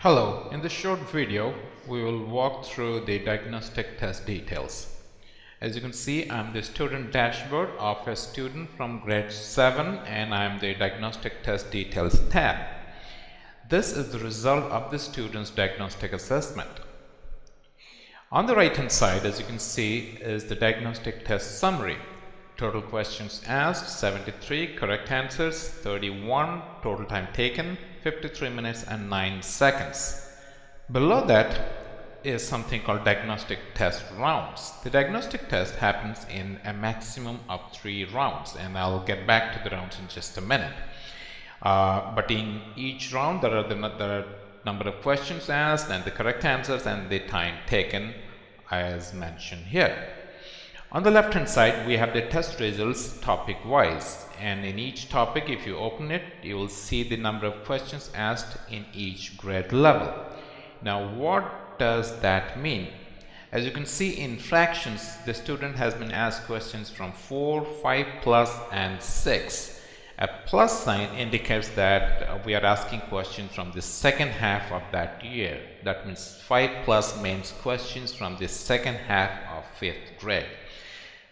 Hello, in this short video we will walk through the diagnostic test details. As you can see, I am the student dashboard of a student from grade 7 and I am the diagnostic test details tab. This is the result of the student's diagnostic assessment. On the right hand side, as you can see, is the diagnostic test summary. Total questions asked 73, correct answers 31, total time taken 53 minutes and 9 seconds. Below that is something called diagnostic test rounds. The diagnostic test happens in a maximum of 3 rounds, and I'll get back to the rounds in just a minute. But in each round there are the number of questions asked and the correct answers and the time taken as mentioned here. On the left hand side we have the test results topic wise, and in each topic, if you open it, you will see the number of questions asked in each grade level. Now what does that mean? As you can see, in fractions the student has been asked questions from 4, 5 plus and 6. A plus sign indicates that we are asking questions from the second half of that year. That means 5 plus means questions from the second half of 5th grade.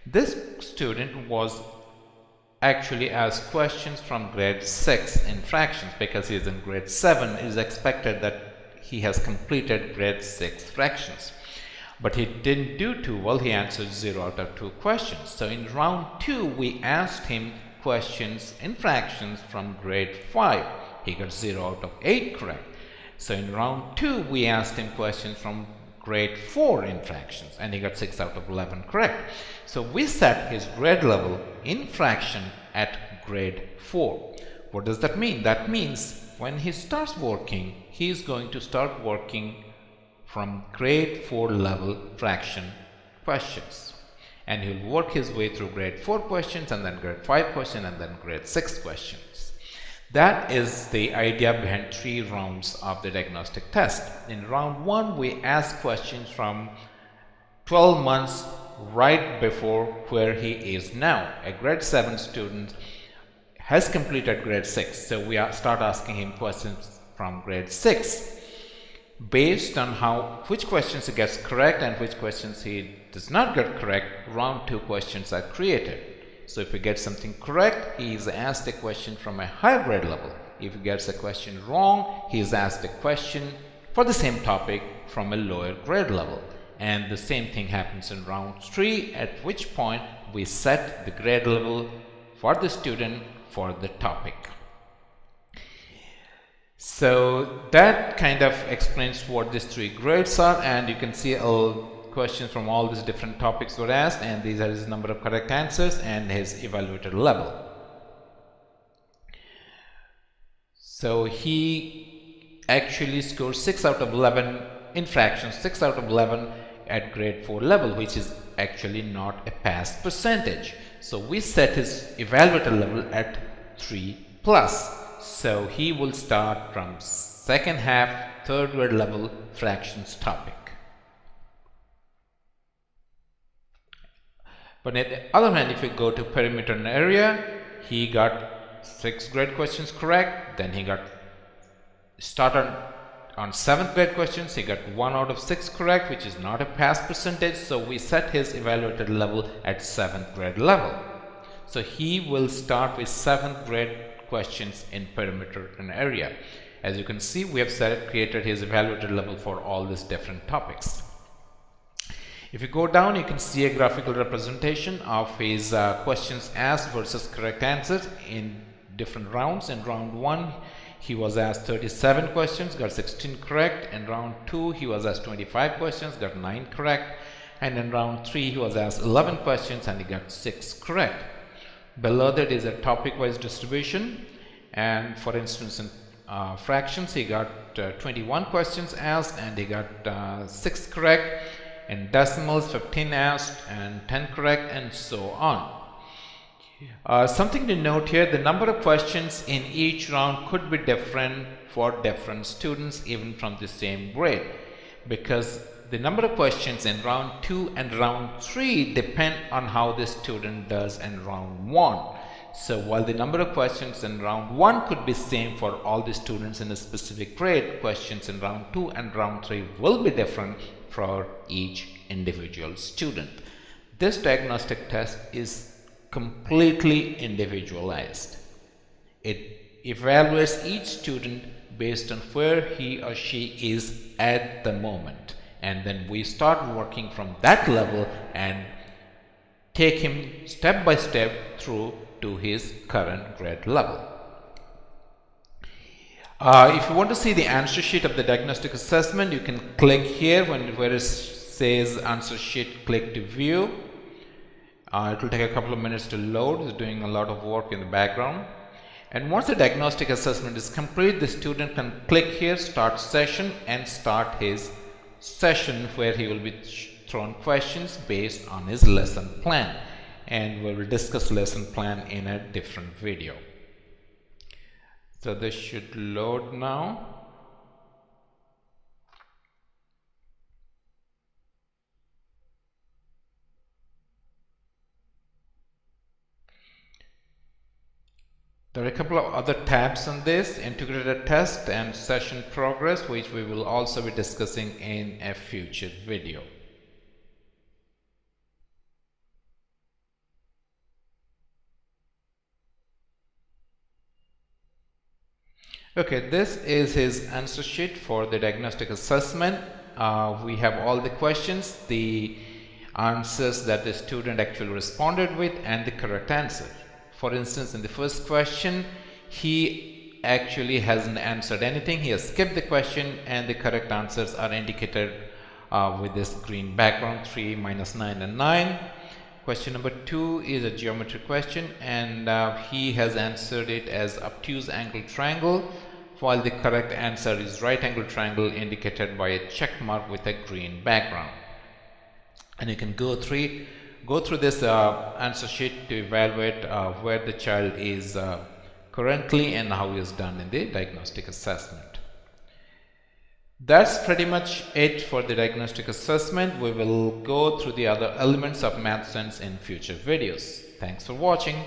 This student was actually asked questions from grade 6 in fractions because he is in grade 7. It is expected that he has completed grade 6 fractions. But he didn't do too well. He answered 0 out of 2 questions. So in round 2 we asked him questions in fractions from grade 5. He got 0 out of 8 correct. So in round 2 we asked him questions from grade 4 in fractions and he got 6 out of 11 correct. So we set his grade level in fraction at grade 4. What does that mean? That means when he starts working, he is going to start working from grade 4 level fraction questions, and he'll work his way through grade 4 questions and then grade 5 question and then grade 6 questions. That is the idea behind 3 rounds of the diagnostic test. In round 1 we ask questions from 12 months right before where he is now. A grade 7 student has completed grade 6, so we start asking him questions from grade 6. Based on which questions he gets correct and which questions he does not get correct, round 2 questions are created. So if he gets something correct, he is asked a question from a higher grade level. If he gets a question wrong, he is asked a question for the same topic from a lower grade level. And the same thing happens in round 3, at which point we set the grade level for the student for the topic. So that kind of explains what these 3 grades are, and you can see questions from all these different topics were asked, and these are his number of correct answers and his evaluated level. So he actually scored 6 out of 11 in fractions, 6 out of 11 at grade 4 level, which is actually not a pass percentage. So we set his evaluated level at 3 plus. So he will start from second half 3rd grade level fractions topic. But on the other hand, if you go to perimeter and area, he got 6 grade questions correct. Then he got started on 7th grade questions. He got 1 out of 6 correct, which is not a pass percentage. So we set his evaluated level at 7th grade level. So he will start with 7th grade questions in perimeter and area. As you can see, we have created his evaluated level for all these different topics. If you go down, you can see a graphical representation of his questions asked versus correct answers in different rounds. In round 1 he was asked 37 questions, got 16 correct. In round 2 he was asked 25 questions, got 9 correct. And in round 3 he was asked 11 questions and he got 6 correct. Below that is a topic wise distribution, and for instance in fractions he got 21 questions asked and he got 6 correct. In decimals 15 asked and 10 correct, and so on. Something to note here, the number of questions in each round could be different for different students even from the same grade, because the number of questions in round 2 and round 3 depend on how the student does in round 1. So while the number of questions in round 1 could be same for all the students in a specific grade, questions in round 2 and round 3 will be different for each individual student. This diagnostic test is completely individualized. It evaluates each student based on where he or she is at the moment, and then we start working from that level and take him step by step through to his current grade level. If you want to see the answer sheet of the diagnostic assessment, you can click here where it says answer sheet, click to view. It will take a couple of minutes to load. It's doing a lot of work in the background. And once the diagnostic assessment is complete, the student can click here, start session, and start his session where he will be thrown questions based on his lesson plan. And we will discuss lesson plan in a different video. So this should load now. There are a couple of other tabs on this: integrated test and session progress, which we will also be discussing in a future video. Okay, this is his answer sheet for the diagnostic assessment. We have all the questions, the answers that the student actually responded with, and the correct answer. For instance, in the first question, he actually hasn't answered anything. He has skipped the question, and the correct answers are indicated with this green background: 3, -9, and 9. Question number 2 is a geometry question, and he has answered it as obtuse angle triangle, while the correct answer is right angle triangle, indicated by a check mark with a green background. And you can go through this answer sheet to evaluate where the child is currently and how he has done in the diagnostic assessment. That's pretty much it for the diagnostic assessment. We will go through the other elements of MathSense in future videos. Thanks for watching.